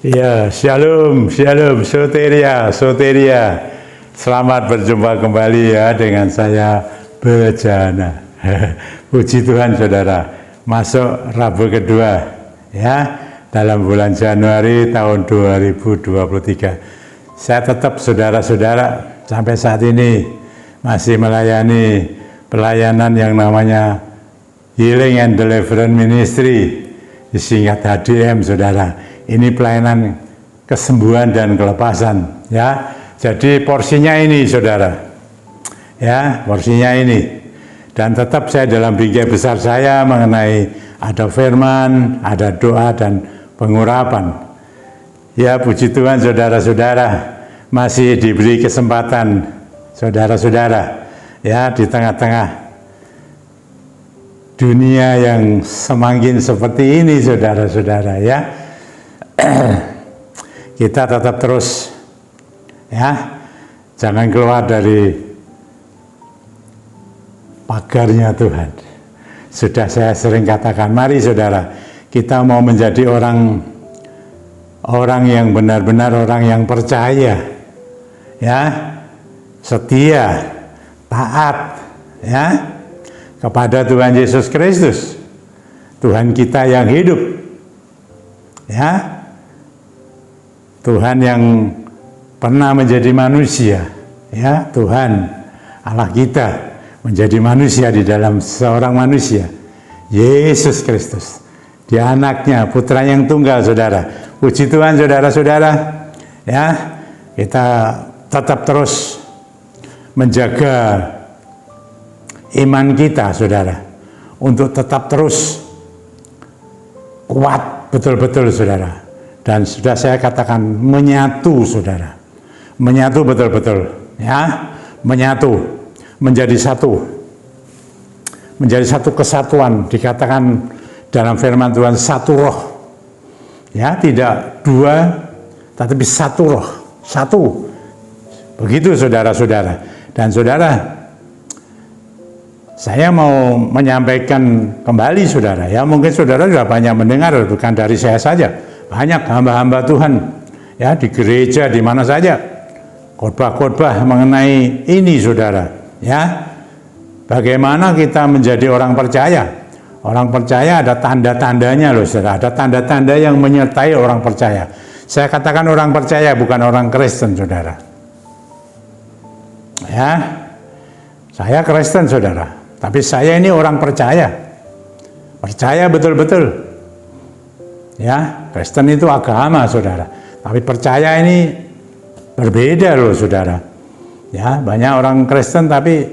Ya, shalom, shalom, soteria, soteria. Selamat berjumpa kembali ya dengan saya Bejana. Puji Tuhan saudara, masuk Rabu kedua ya dalam bulan Januari tahun 2023. Saya tetap saudara-saudara sampai saat ini masih melayani pelayanan yang namanya Healing and Deliverance Ministry, disingkat HDM saudara. Ini pelayanan kesembuhan dan kelepasan ya. Jadi porsinya ini saudara ya, porsinya ini. Dan tetap saya dalam bingkai besar saya mengenai ada firman, ada doa dan pengurapan ya. Puji Tuhan saudara-saudara, masih diberi kesempatan saudara-saudara ya, di tengah-tengah dunia yang semakin seperti ini saudara-saudara ya. Kita tetap terus ya, jangan keluar dari pagarnya Tuhan. Sudah saya sering katakan, mari saudara, kita mau menjadi orang yang benar-benar orang yang percaya ya, setia, taat ya kepada Tuhan Yesus Kristus, Tuhan kita yang hidup ya, Tuhan yang pernah menjadi manusia ya. Tuhan Allah kita menjadi manusia di dalam seorang manusia, Yesus Kristus, Dia anaknya, putra yang tunggal saudara. Puji Tuhan saudara-saudara ya, kita tetap terus menjaga iman kita saudara, untuk tetap terus kuat betul-betul saudara. Dan sudah saya katakan, menyatu saudara, menyatu betul-betul ya, menyatu menjadi satu, menjadi satu kesatuan. Dikatakan dalam firman Tuhan satu roh ya, tidak dua tetapi satu roh, satu. Begitu saudara-saudara. Dan saudara, saya mau menyampaikan kembali saudara ya, mungkin saudara sudah banyak mendengar, bukan dari saya saja. Banyak hamba-hamba Tuhan ya, di gereja di mana saja khotbah-khotbah mengenai ini saudara ya. Bagaimana kita menjadi orang percaya? Orang percaya ada tanda-tandanya loh saudara, ada tanda-tanda yang menyertai orang percaya. Saya katakan orang percaya, bukan orang Kristen saudara ya. Saya Kristen saudara, tapi saya ini orang percaya, percaya betul-betul ya. Kristen itu agama saudara, tapi percaya ini berbeda loh saudara ya. Banyak orang Kristen tapi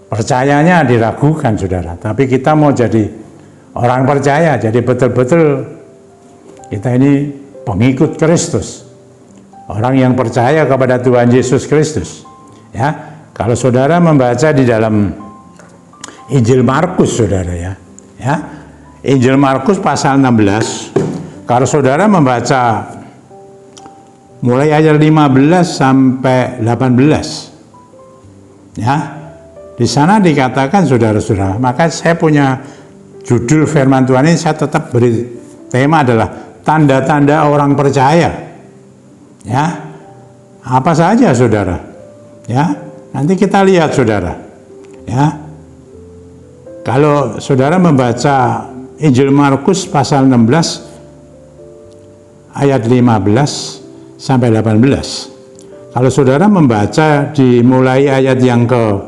percayanya diragukan saudara. Tapi kita mau jadi orang percaya, jadi betul-betul kita ini pengikut Kristus, orang yang percaya kepada Tuhan Yesus Kristus ya. Kalau saudara membaca di dalam Injil Markus saudara ya, Injil Markus pasal 16, kalau saudara membaca mulai ayat 15 sampai 18 ya, di sana dikatakan saudara-saudara, maka saya punya judul firman Tuhan ini, saya tetap beri tema adalah tanda-tanda orang percaya ya. Apa saja saudara ya, nanti kita lihat saudara ya. Kalau saudara membaca Injil Markus pasal 16 ayat 15 sampai 18. Kalau saudara membaca dimulai ayat yang ke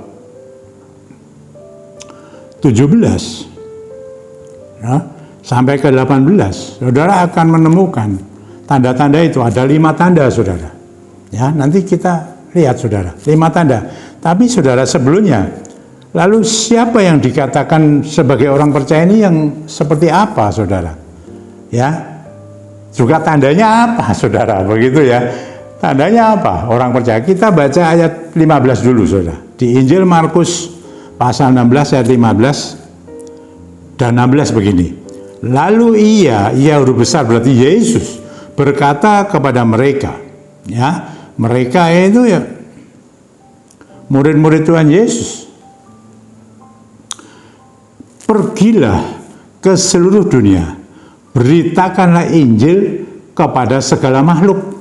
17 ya, sampai ke 18, saudara akan menemukan tanda-tanda itu. Ada 5 tanda saudara ya, nanti kita lihat saudara 5 tanda. Tapi saudara sebelumnya, lalu siapa yang dikatakan sebagai orang percaya ini yang seperti apa saudara ya, juga tandanya apa saudara, begitu ya. Tandanya apa orang percaya? Kita baca ayat 15 dulu saudara, di Injil Markus pasal 16 ayat 15 dan 16 begini. Lalu ia huruf besar berarti Yesus berkata kepada mereka ya, mereka itu ya murid-murid Tuhan Yesus, pergilah ke seluruh dunia, beritakanlah Injil kepada segala makhluk.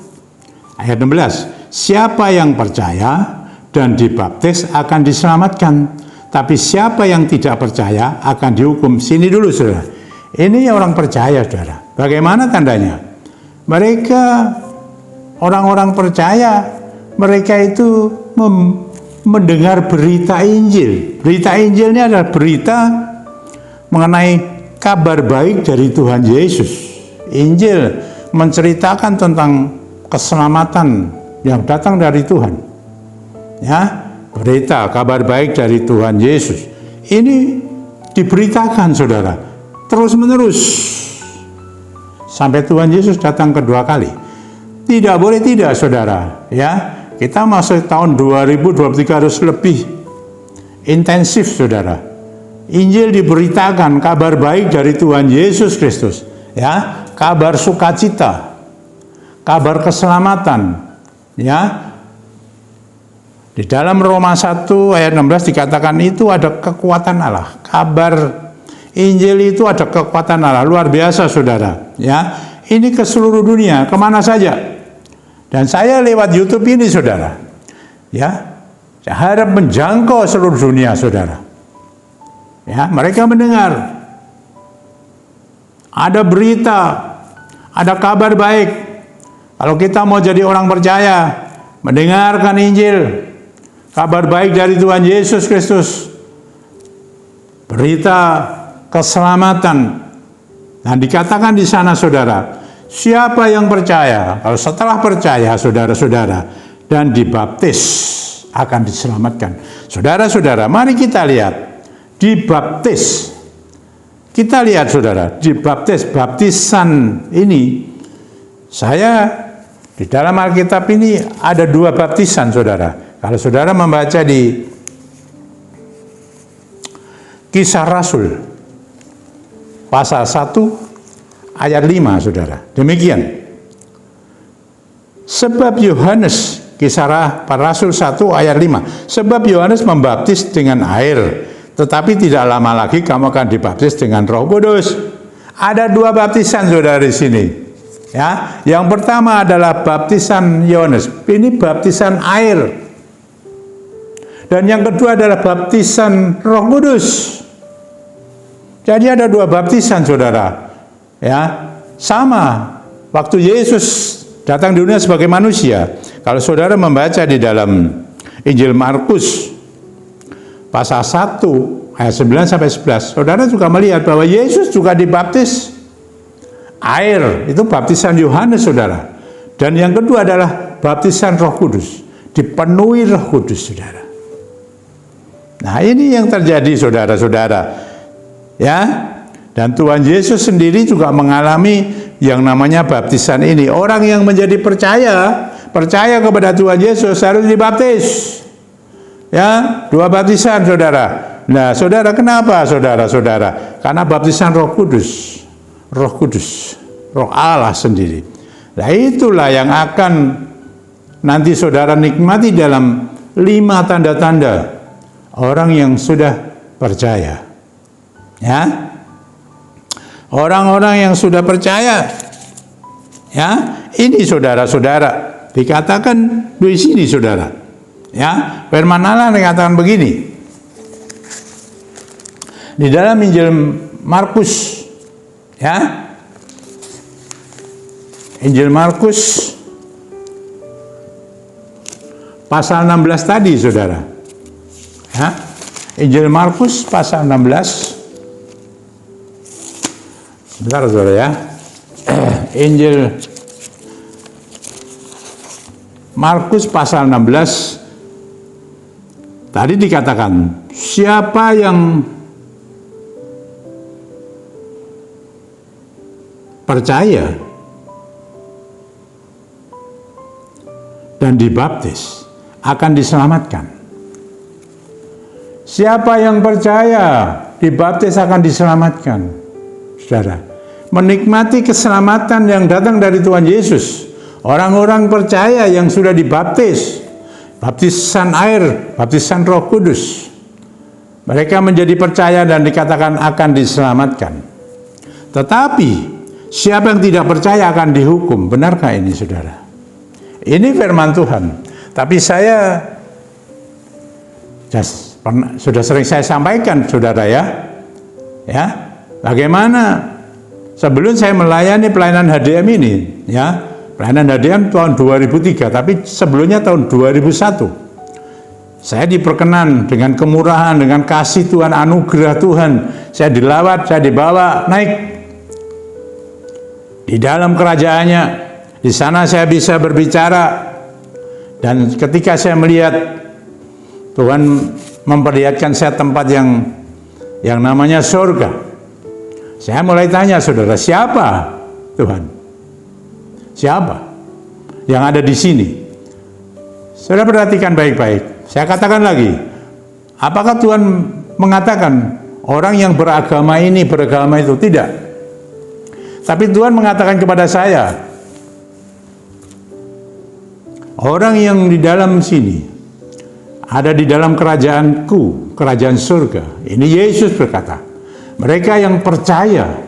Ayat 16, siapa yang percaya dan dibaptis akan diselamatkan, tapi siapa yang tidak percaya akan dihukum. Sini dulu saudara, ini orang percaya saudara. Bagaimana tandanya? Mereka orang-orang percaya, mereka itu mendengar berita Injil. Berita Injil ini adalah berita mengenai kabar baik dari Tuhan Yesus. Injil menceritakan tentang keselamatan yang datang dari Tuhan. Ya, berita kabar baik dari Tuhan Yesus. Ini diberitakan saudara, terus-menerus sampai Tuhan Yesus datang kedua kali. Tidak boleh tidak saudara, ya. Kita masuk tahun 2023 harus lebih intensif saudara. Injil diberitakan kabar baik dari Tuhan Yesus Kristus, ya, kabar sukacita, kabar keselamatan, ya. Di dalam Roma 1 ayat 16 dikatakan itu ada kekuatan Allah. Kabar Injil itu ada kekuatan Allah, luar biasa saudara, ya. Ini ke seluruh dunia, kemana saja. Dan saya lewat YouTube ini saudara, ya, saya harap menjangkau seluruh dunia saudara. Ya, mereka mendengar ada berita, ada kabar baik. Kalau kita mau jadi orang percaya, mendengarkan Injil, kabar baik dari Tuhan Yesus Kristus, berita keselamatan. Dan dikatakan di sana saudara, siapa yang percaya, kalau setelah percaya saudara-saudara dan dibaptis akan diselamatkan. Saudara-saudara, mari kita lihat dibaptis. Kita lihat saudara, dibaptis, baptisan ini, saya di dalam Alkitab ini ada 2 baptisan saudara. Kalau saudara membaca di Kisah Rasul pasal 1 ayat 5 saudara, demikian. Sebab Yohanes, Kisah Rasul 1 ayat 5, sebab Yohanes membaptis dengan air, tetapi tidak lama lagi kamu akan dibaptis dengan Roh Kudus. Ada 2 baptisan saudara di sini, ya. Yang pertama adalah baptisan Yohanes, ini baptisan air, dan yang kedua adalah baptisan Roh Kudus. Jadi ada 2 baptisan saudara, ya. Sama waktu Yesus datang di dunia sebagai manusia. Kalau saudara membaca di dalam Injil Markus pasal 1 ayat 9 sampai 11, saudara juga melihat bahwa Yesus juga dibaptis air, itu baptisan Yohanes saudara. Dan yang kedua adalah baptisan Roh Kudus, dipenuhi Roh Kudus saudara. Nah, ini yang terjadi saudara-saudara, ya. Dan Tuhan Yesus sendiri juga mengalami yang namanya baptisan ini. Orang yang menjadi percaya kepada Tuhan Yesus harus dibaptis. Ya, 2 baptisan saudara. Nah, saudara, kenapa saudara-saudara? Karena baptisan Roh Kudus. Roh Kudus, Roh Allah sendiri. Nah, itulah yang akan nanti saudara nikmati dalam 5 tanda-tanda orang yang sudah percaya. Ya. Orang-orang yang sudah percaya, ya, ini saudara-saudara, dikatakan di sini saudara, ya, firman Allah dikatakan begini di dalam Injil Markus, ya, Injil Markus pasal 16 tadi saudara, ya, Injil Markus pasal 16. Bentar saudara ya. Injil Markus pasal 16 tadi dikatakan, siapa yang percaya dan dibaptis akan diselamatkan. Siapa yang percaya dibaptis akan diselamatkan. Saudara, menikmati keselamatan yang datang dari Tuhan Yesus. Orang-orang percaya yang sudah dibaptis, baptisan air, baptisan Roh Kudus, mereka menjadi percaya dan dikatakan akan diselamatkan. Tetapi Siapa yang tidak percaya akan dihukum. Benarkah ini, saudara? Ini firman Tuhan. Tapi saya sudah sering saya sampaikan, saudara, ya. Bagaimana sebelum saya melayani pelayanan HDM ini, ya, pelayanan HDM tahun 2003, tapi sebelumnya tahun 2001. Saya diperkenan dengan kemurahan, dengan kasih Tuhan, anugerah Tuhan. Saya dilawat, saya dibawa naik di dalam kerajaannya. Di sana saya bisa berbicara. Dan ketika saya melihat Tuhan memperlihatkan saya tempat yang namanya surga, saya mulai tanya, saudara, siapa Tuhan? Siapa yang ada di sini? Saudara perhatikan baik-baik. Saya katakan lagi, apakah Tuhan mengatakan orang yang beragama ini, beragama itu? Tidak. Tapi Tuhan mengatakan kepada saya, orang yang di dalam sini, ada di dalam kerajaanku, kerajaan surga. Ini Yesus berkata, mereka yang percaya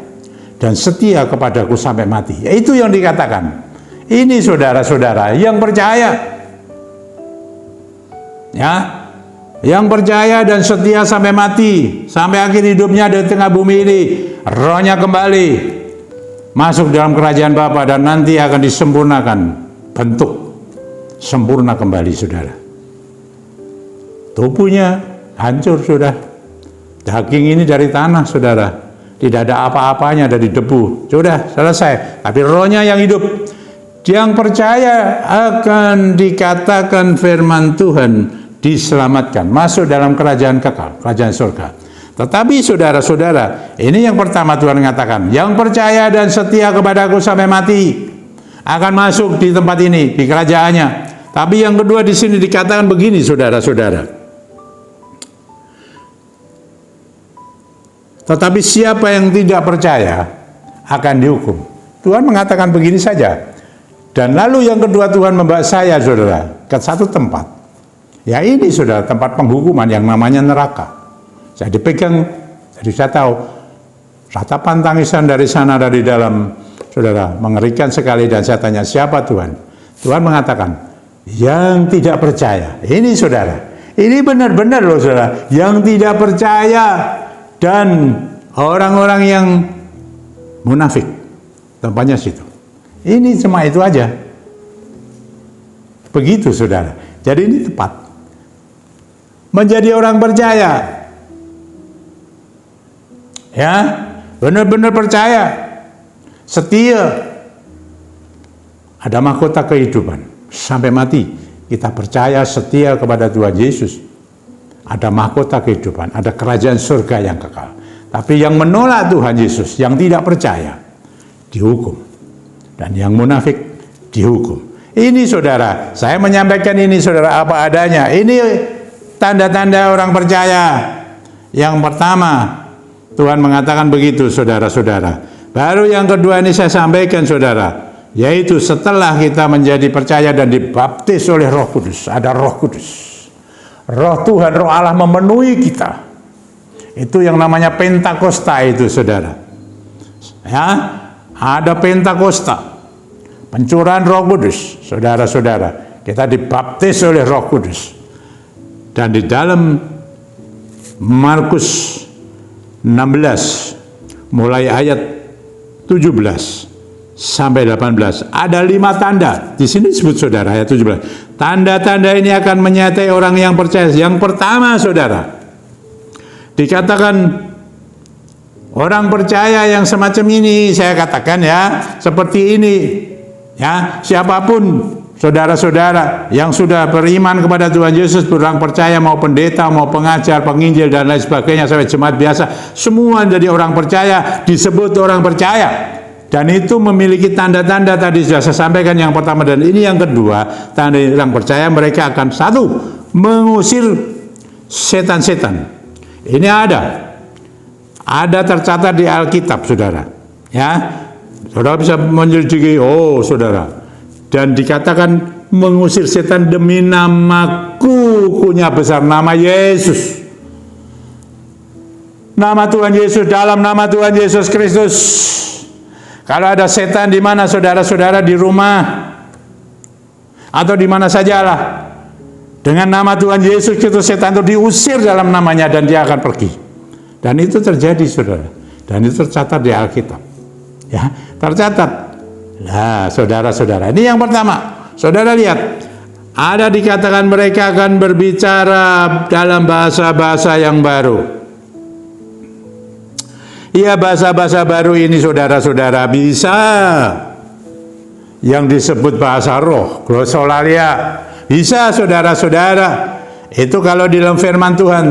dan setia kepadaku sampai mati. Ya, itu yang dikatakan. Ini saudara-saudara yang percaya, ya, yang percaya dan setia sampai mati, sampai akhir hidupnya di tengah bumi ini, rohnya kembali masuk dalam kerajaan Bapa dan nanti akan disempurnakan, bentuk sempurna kembali, saudara. Tubuhnya hancur sudah. Daging ini dari tanah, saudara. Tidak ada apa-apanya, dari debu. Sudah selesai. Tapi rohnya yang hidup. Yang percaya akan dikatakan firman Tuhan, diselamatkan, masuk dalam kerajaan kekal, kerajaan surga. Tetapi saudara-saudara, ini yang pertama Tuhan mengatakan, yang percaya dan setia kepadaku sampai mati akan masuk di tempat ini, di kerajaannya. Tapi yang kedua di sini dikatakan begini, saudara-saudara. Tetapi siapa yang tidak percaya akan dihukum. Tuhan mengatakan begini saja. Dan lalu yang kedua Tuhan membawa saya, saudara, ke satu tempat. Ya ini, saudara, tempat penghukuman yang namanya neraka. Saya dipegang, jadi saya tahu ratapan tangisan dari sana, dari dalam, saudara, mengerikan sekali. Dan saya tanya, siapa Tuhan? Tuhan mengatakan, yang tidak percaya. Ini, saudara, ini benar-benar loh, saudara, yang tidak percaya dan orang-orang yang munafik, tempatnya situ. Ini cuma itu aja. Begitu, saudara. Jadi ini tepat. Menjadi orang percaya, ya, benar-benar percaya, setia, ada mahkota kehidupan sampai mati. Kita percaya, setia kepada Tuhan Yesus, ada mahkota kehidupan, ada kerajaan surga yang kekal. Tapi yang menolak Tuhan Yesus, yang tidak percaya, dihukum, dan yang munafik dihukum. Ini, saudara, saya menyampaikan ini, saudara, apa adanya. Ini tanda-tanda orang percaya. Yang pertama, Tuhan mengatakan begitu, saudara-saudara. Baru yang kedua ini saya sampaikan, saudara, yaitu setelah kita menjadi percaya dan dibaptis oleh Roh Kudus. Ada Roh Kudus, Roh Tuhan, Roh Allah memenuhi kita. Itu yang namanya Pentakosta itu, saudara. Ya, ada Pentakosta, pencurahan Roh Kudus, saudara-saudara. Kita dibaptis oleh Roh Kudus. Dan di dalam Markus 16 mulai ayat 17 sampai 18 ada 5 tanda. Di sini disebut, saudara, ayat 17. Tanda-tanda ini akan menyertai orang yang percaya. Yang pertama, saudara, dikatakan orang percaya yang semacam ini, saya katakan ya, seperti ini. Ya, siapapun saudara-saudara yang sudah beriman kepada Tuhan Yesus, orang percaya, mau pendeta, mau pengajar, penginjil, dan lain sebagainya, sampai jemaat biasa, semua jadi orang percaya, disebut orang percaya. Dan itu memiliki tanda-tanda tadi sudah saya sampaikan, yang pertama. Dan ini yang kedua, tanda orang percaya, mereka akan satu, mengusir setan-setan. Ini ada tercatat di Alkitab, saudara. Ya, saudara bisa menyelidiki. Oh, saudara. Dan dikatakan mengusir setan demi namaku, kunya besar, nama Yesus. Nama Tuhan Yesus, dalam nama Tuhan Yesus Kristus. Kalau ada setan di mana saudara-saudara, di rumah atau di mana sajalah, dengan nama Tuhan Yesus Kristus setan itu diusir dalam namanya dan dia akan pergi. Dan itu terjadi, saudara. Dan itu tercatat di Alkitab. Ya, tercatat. Nah, saudara-saudara, ini yang pertama. Saudara lihat, ada dikatakan mereka akan berbicara dalam bahasa-bahasa yang baru. Iya, bahasa-bahasa baru ini saudara-saudara bisa yang disebut bahasa roh, glosolalia. Bisa saudara-saudara. Itu kalau di dalam firman Tuhan.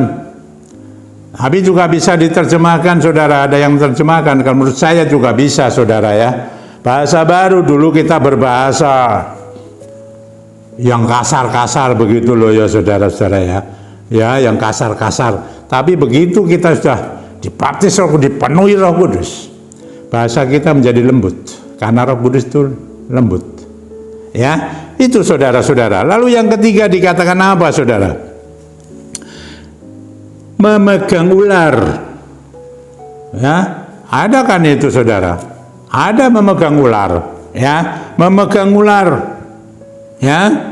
Tapi juga bisa diterjemahkan, saudara. Ada yang menerjemahkan. Kalau menurut saya juga bisa, saudara ya. Bahasa baru, dulu kita berbahasa yang kasar-kasar begitu loh ya saudara-saudara ya. Ya, yang kasar-kasar. Tapi begitu kita sudah dibaptis Roh Kudus, dipenuhi Roh Kudus, bahasa kita menjadi lembut karena Roh Kudus itu lembut. Ya, itu saudara-saudara. Lalu yang ketiga dikatakan apa, saudara? Memegang ular. Ya, ada kan itu, saudara? Ada memegang ular, ya, memegang ular. Ya.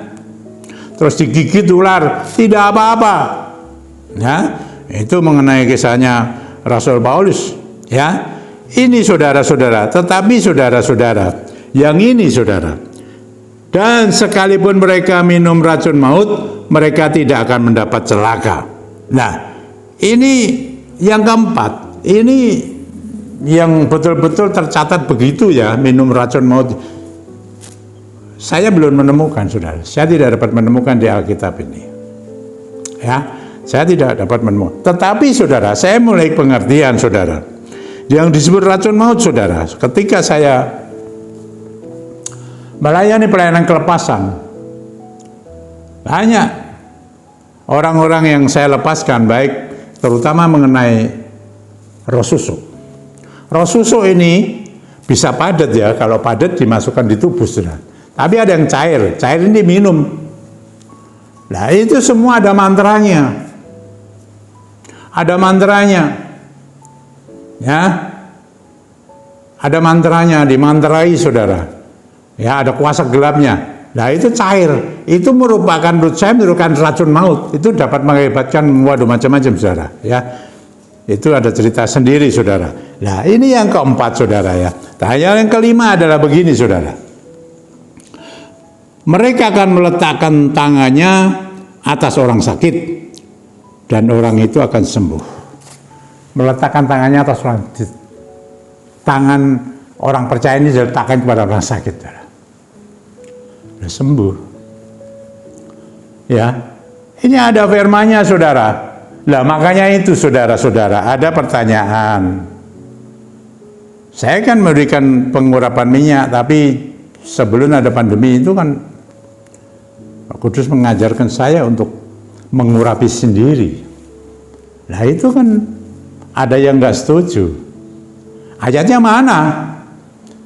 Terus digigit ular, tidak apa-apa. Ya, itu mengenai kisahnya Rasul Paulus, ya. Ini saudara-saudara, tetapi saudara-saudara, yang ini saudara, dan sekalipun mereka minum racun maut, mereka tidak akan mendapat celaka. Nah, ini yang keempat, ini yang betul-betul tercatat begitu ya, minum racun maut. Saya belum menemukan, saudara. Saya tidak dapat menemukan di Alkitab ini. Ya. Saya tidak dapat menemukan. Tetapi saudara, saya mulai pengertian, saudara. Yang disebut racun maut, saudara. Ketika saya melayani pelayanan kelepasan, banyak orang-orang yang saya lepaskan, baik terutama mengenai roh susuk. Roh susuk ini bisa padat ya, kalau padat dimasukkan di tubuh, saudara. Tapi ada yang cair, cair ini minum. Nah itu semua ada mantranya. Ada mantranya, ya, ada mantranya, dimantrai saudara, ya, ada kuasa gelapnya. Nah itu cair, itu merupakan, menurut saya merupakan racun maut. Itu dapat mengakibatkan waduh macam-macam, saudara, ya. Itu ada cerita sendiri, saudara. Nah ini yang keempat, saudara ya. Nah yang kelima adalah begini, saudara. Mereka akan meletakkan tangannya atas orang sakit dan orang itu akan sembuh. Meletakkan tangannya atas orang, tangan orang percaya ini diletakkan kepada orang sakit, sudah sembuh. Ya, ini ada firman-Nya, saudara. Lah makanya itu, saudara-saudara, ada pertanyaan. Saya kan memberikan pengurapan minyak, tapi sebelum ada pandemi itu kan Pak Kudus mengajarkan saya untuk mengurapi sendiri. Nah itu kan ada yang nggak setuju. Ayatnya mana?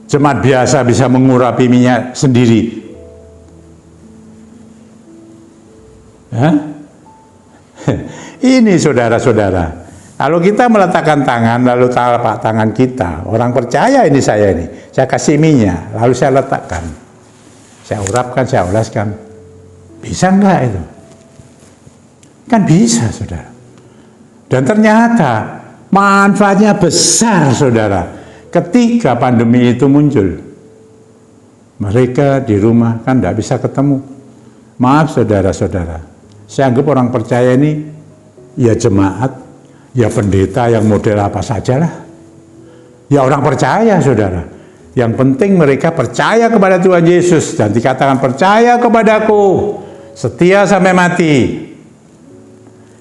Jemaat biasa bisa mengurapi minyak sendiri. Hah? Ini saudara-saudara, kalau kita meletakkan tangan, lalu telapak tangan kita, orang percaya ini saya kasih minyak, lalu saya letakkan, saya urapkan, saya oleskan, bisa enggak itu? Kan bisa, saudara. Dan ternyata manfaatnya besar, saudara. Ketika pandemi itu muncul, mereka di rumah kan tidak bisa ketemu. Maaf saudara-saudara, saya anggap orang percaya ini ya jemaat, ya pendeta yang model apa sajalah. Ya orang percaya, saudara. Yang penting mereka percaya kepada Tuhan Yesus dan dikatakan percaya kepadaku, setia sampai mati.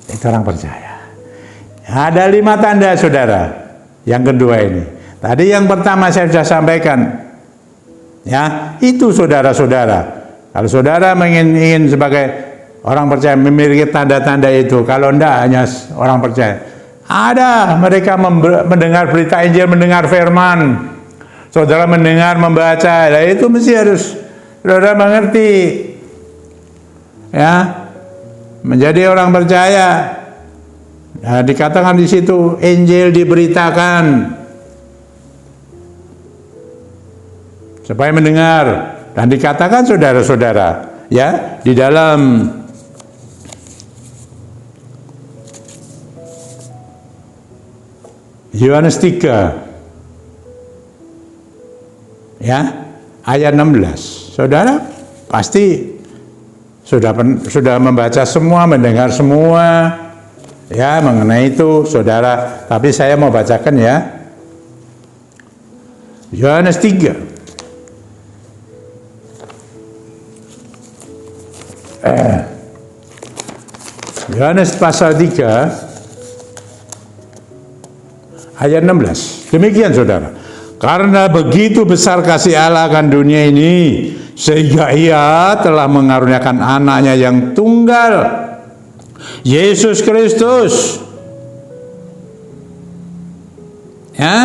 Itu orang percaya. Ada 5 tanda, saudara. Yang kedua ini. Tadi yang pertama saya sudah sampaikan. Ya, itu saudara-saudara. Kalau saudara ingin sebagai orang percaya memiliki tanda-tanda itu, kalau enggak hanya orang percaya. Ada mereka mendengar berita Injil, mendengar firman. Saudara mendengar, membaca. Nah, itu mesti harus saudara mengerti. Ya. Menjadi orang percaya. Nah, dikatakan di situ Injil diberitakan. supaya mendengar. Dan dikatakan saudara-saudara, ya, di dalam Yohanes 3 ya, ayat 16. Saudara pasti sudah membaca semua, mendengar semua ya mengenai itu, saudara. Tapi saya mau bacakan ya. Yohanes 3 Yohanes pasal 3 ayat 16. Demikian saudara. Karena begitu besar kasih Allah akan dunia ini, sehingga Ia telah mengaruniakan anaknya yang tunggal, Yesus Kristus, ya,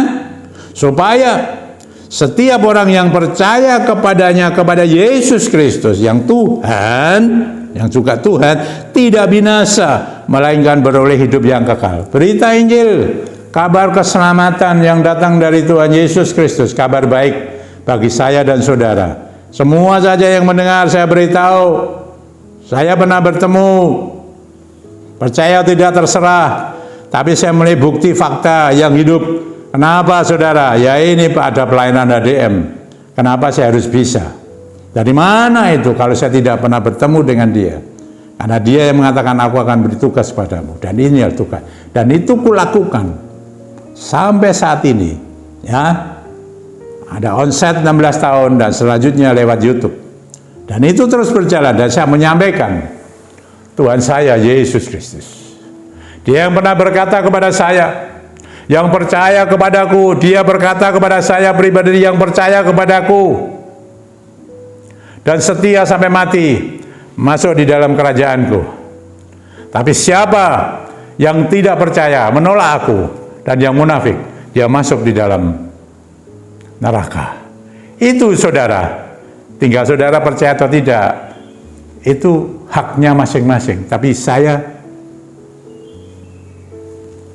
supaya setiap orang yang percaya kepadanya, kepada Yesus Kristus yang Tuhan, yang juga Tuhan, tidak binasa, melainkan beroleh hidup yang kekal. Berita Injil, kabar keselamatan yang datang dari Tuhan Yesus Kristus, kabar baik bagi saya dan saudara. Semua saja yang mendengar saya beritahu, saya pernah bertemu, percaya tidak terserah, tapi saya melihat bukti fakta yang hidup. Kenapa saudara? Ya ini ada pelayanan HDM. Kenapa saya harus bisa? Dari mana itu kalau saya tidak pernah bertemu dengan dia? Karena dia yang mengatakan aku akan beri tugas padamu. Dan ini adalah tugas. Dan itu kulakukan sampai saat ini. Ya, ada onset 16 tahun dan selanjutnya lewat YouTube. Dan itu terus berjalan dan saya menyampaikan Tuhan saya Yesus Kristus. Dia yang pernah berkata kepada saya, yang percaya kepadaku, dia berkata kepada saya pribadi, yang percaya kepadaku dan setia sampai mati, masuk di dalam kerajaanku. Tapi siapa yang tidak percaya, menolak aku, dan yang munafik, dia masuk di dalam neraka. Itu saudara, tinggal saudara percaya atau tidak, itu haknya masing-masing. Tapi saya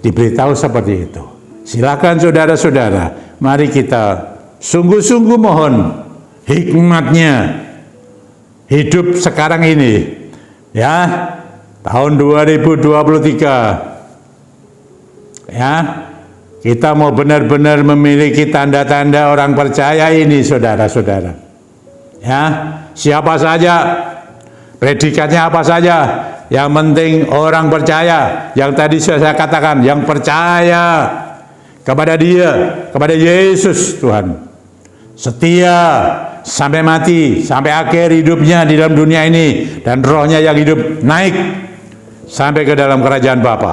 diberitahu seperti itu. Silakan saudara-saudara, mari kita sungguh-sungguh mohon hikmatnya hidup sekarang ini, ya, tahun 2023, ya, kita mau benar-benar memiliki tanda-tanda orang percaya ini, saudara-saudara, ya, siapa saja, predikatnya apa saja, yang penting orang percaya, yang tadi saya katakan, yang percaya kepada dia, kepada Yesus Tuhan, setia sampai mati, sampai akhir hidupnya di dalam dunia ini, dan rohnya yang hidup naik sampai ke dalam kerajaan Bapa.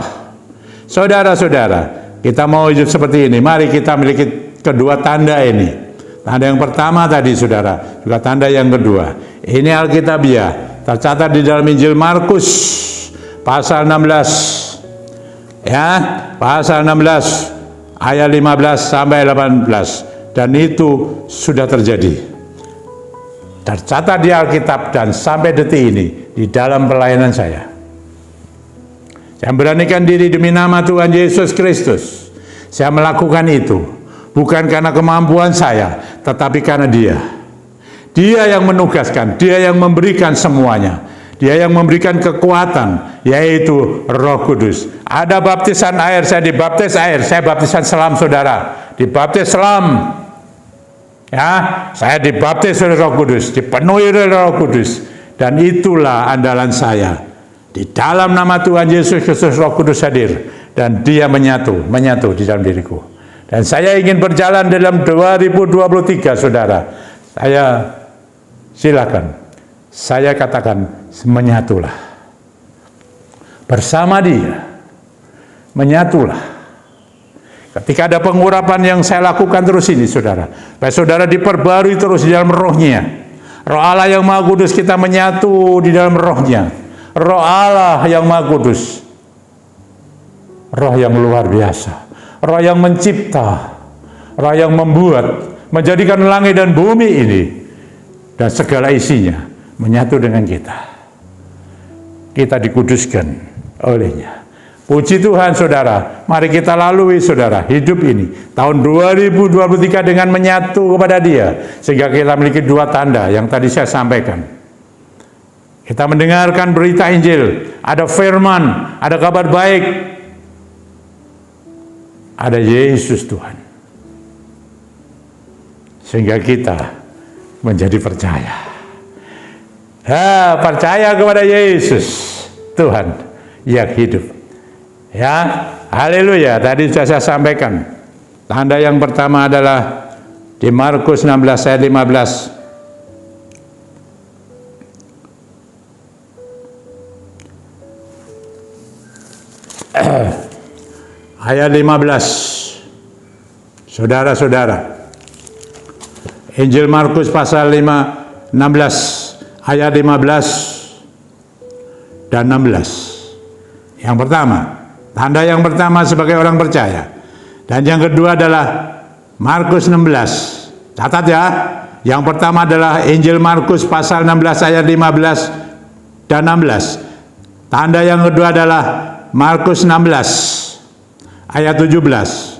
Saudara-saudara, kita mau hidup seperti ini, mari kita miliki kedua tanda ini. Tanda yang pertama tadi saudara, juga tanda yang kedua. Ini Alkitabiah, tercatat di dalam Injil Markus pasal 16, ya, pasal 16 ayat 15 sampai 18, dan itu sudah terjadi, tercatat di Alkitab, dan sampai detik ini di dalam pelayanan saya beranikan diri demi nama Tuhan Yesus Kristus. Saya melakukan itu bukan karena kemampuan saya, tetapi karena Dia yang menugaskan, Dia yang memberikan semuanya, Dia yang memberikan kekuatan, yaitu Roh Kudus. Ada baptisan air, saya dibaptis air, saya baptisan selam saudara, dibaptis selam, ya, saya dibaptis oleh Roh Kudus, dipenuhi oleh Roh Kudus, dan itulah andalan saya. Di dalam nama Tuhan Yesus Kristus, Roh Kudus hadir, dan Dia menyatu di dalam diriku. Dan saya ingin berjalan dalam 2023, saudara. Saya silakan, saya katakan menyatulah bersama Dia, menyatulah. Ketika ada pengurapan yang saya lakukan terus ini, saudara, supaya saudara diperbarui terus di dalam rohnya. Roh Allah yang Maha Kudus, kita menyatu di dalam rohnya. Roh Allah yang Maha Kudus, roh yang luar biasa, roh yang mencipta, roh yang membuat, menjadikan langit dan bumi ini dan segala isinya menyatu dengan kita. Kita dikuduskan olehnya. Puji Tuhan saudara, mari kita lalui saudara hidup ini tahun 2023 dengan menyatu kepada Dia, sehingga kita memiliki dua tanda yang tadi saya sampaikan. Kita mendengarkan berita Injil, ada firman, ada kabar baik, ada Yesus Tuhan, sehingga kita menjadi percaya. Percaya kepada Yesus Tuhan yang hidup. Ya, haleluya. Tadi sudah saya sampaikan. Tanda yang pertama adalah di Markus 16 ayat 15. Ayat 15. Saudara-saudara, Injil Markus pasal 16 ayat 15 dan 16. Yang pertama, tanda yang pertama sebagai orang percaya. Dan yang kedua adalah Markus 16. Catat ya. Yang pertama adalah Injil Markus pasal 16 ayat 15 dan 16. Tanda yang kedua adalah Markus 16 ayat 17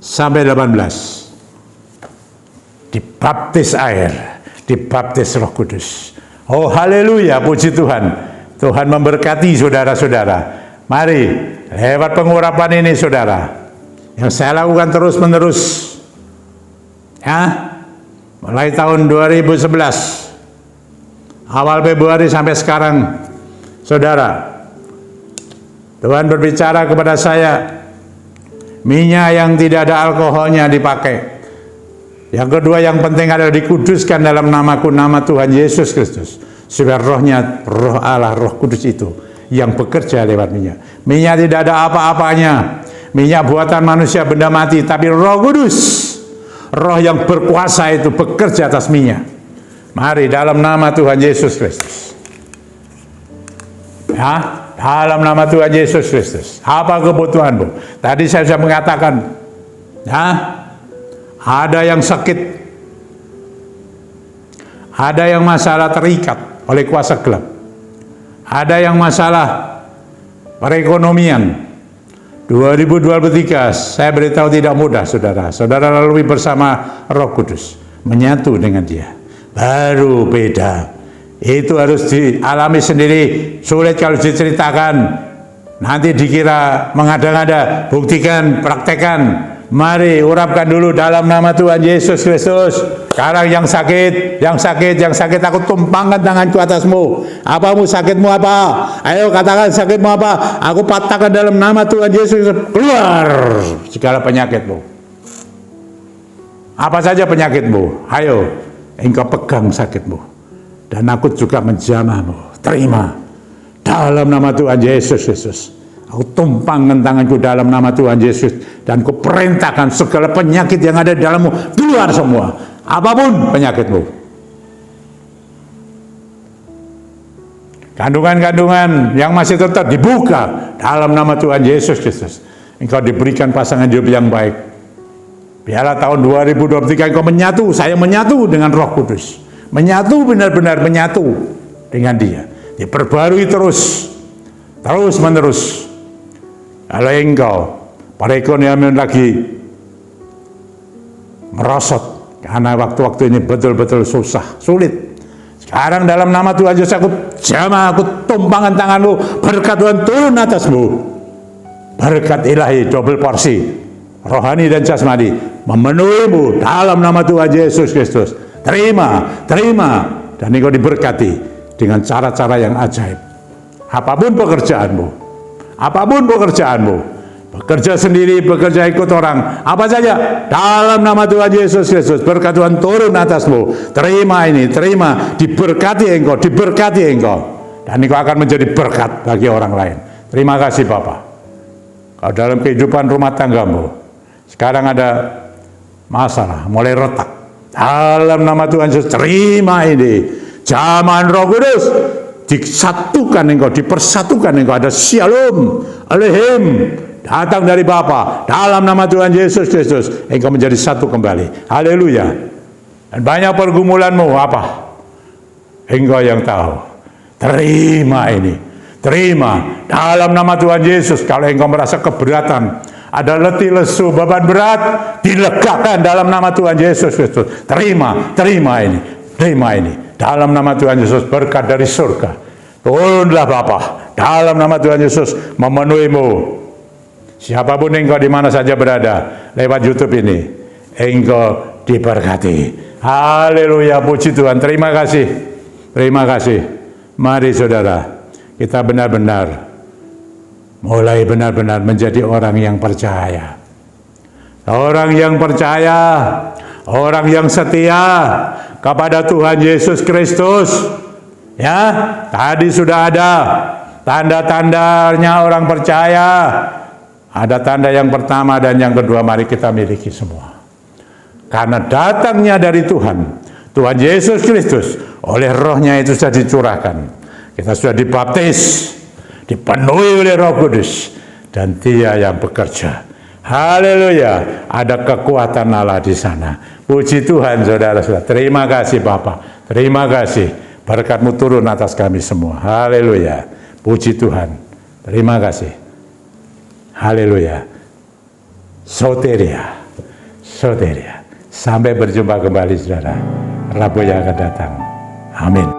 sampai 18. Dibaptis air, dibaptis Roh Kudus. Oh haleluya, puji Tuhan. Tuhan memberkati saudara-saudara. Mari, lewat pengurapan ini saudara, yang saya lakukan terus-menerus, ya, mulai tahun 2011, awal Februari sampai sekarang, saudara, Tuhan berbicara kepada saya, minyak yang tidak ada alkoholnya dipakai. Yang kedua yang penting adalah dikuduskan dalam namaku, nama Tuhan Yesus Kristus, supaya rohnya, roh Allah, Roh Kudus itu yang bekerja lewat minyak. Minyak tidak ada apa-apanya. Minyak buatan manusia, benda mati. Tapi Roh Kudus, roh yang berkuasa itu bekerja atas minyak. Mari dalam nama Tuhan Yesus Kristus. Ya, dalam nama Tuhan Yesus Kristus. Apa kebutuhanmu? Tadi saya sudah mengatakan, ya, ada yang sakit, ada yang masalah terikat oleh kuasa gelap, ada yang masalah perekonomian. 2023 saya beritahu tidak mudah saudara. Saudara lalui bersama Roh Kudus, menyatu dengan Dia, baru beda. Itu harus dialami sendiri. Sulit kalau diceritakan, nanti dikira mengada-ngada. Buktikan, praktekkan. Mari urapkan dulu dalam nama Tuhan Yesus Kristus. Sekarang yang sakit, aku tumpangkan tanganku atasmu. Apamu, sakitmu apa? Ayo katakan sakitmu apa? Aku patahkan dalam nama Tuhan Yesus. Keluar segala penyakitmu. Apa saja penyakitmu, ayo engkau pegang sakitmu. Dan aku juga menjamahmu. Terima dalam nama Tuhan Yesus Kristus. Aku tumpangkan tanganku dalam nama Tuhan Yesus, dan ku perintahkan segala penyakit yang ada di dalammu keluar semua, apapun penyakitmu. Kandungan-kandungan yang masih tetap dibuka dalam nama Tuhan Yesus Kristus. Engkau diberikan pasangan hidup yang baik. Biarlah tahun 2023 engkau menyatu, saya menyatu dengan Roh Kudus, menyatu, benar-benar menyatu dengan Dia, diperbarui terus menerus. Kalau engkau perekonomian lagi merosot, karena waktu-waktu ini betul-betul susah, sulit. Sekarang dalam nama Tuhan Yesus aku jamah, aku tumpangkan tanganmu, berkat Tuhan turun atasmu. Berkat ilahi double porsi, rohani dan jasmani, memenuhimu dalam nama Tuhan Yesus Kristus. Terima, dan engkau diberkati dengan cara-cara yang ajaib. Apapun pekerjaanmu, bekerja sendiri, bekerja ikut orang, apa saja, dalam nama Tuhan Yesus Kristus, berkat Tuhan turun atasmu. Terima ini, diberkati engkau, dan engkau akan menjadi berkat bagi orang lain. Terima kasih Bapak. Kalau dalam kehidupan rumah tanggamu sekarang ada masalah, mulai retak, dalam nama Tuhan Yesus, terima ini, zaman Roh Kudus, disatukan engkau, dipersatukan engkau, ada shalom, alehim, datang dari Bapa, dalam nama Tuhan Yesus Kristus, engkau menjadi satu kembali. Haleluya. Dan banyak pergumulanmu apa? Engkau yang tahu. Terima ini, terima dalam nama Tuhan Yesus. Kalau engkau merasa keberatan, ada letih lesu, beban berat, dilegakan dalam nama Tuhan Yesus Kristus. Terima ini dalam nama Tuhan Yesus. Berkat dari surga turunlah Bapa dalam nama Tuhan Yesus memenuhimu. Siapapun engkau di mana saja berada lewat YouTube ini, engkau diberkati. Haleluya, puji Tuhan. Terima kasih. Mari saudara, kita mulai benar-benar menjadi orang yang percaya. Orang yang percaya, orang yang setia kepada Tuhan Yesus Kristus. Ya, tadi sudah ada tanda-tandanya orang percaya. Ada tanda yang pertama dan yang kedua, mari kita miliki semua. Karena datangnya dari Tuhan Yesus Kristus, oleh rohnya itu sudah dicurahkan. Kita sudah dibaptis, dipenuhi oleh Roh Kudus, dan Dia yang bekerja. Haleluya, ada kekuatan Allah di sana. Puji Tuhan saudara-saudara. Terima kasih Bapa, terima kasih. Berkat-Mu turun atas kami semua. Haleluya, puji Tuhan. Terima kasih. Haleluya. Soteria. Sampai berjumpa kembali saudara, Rabu yang akan datang. Amin.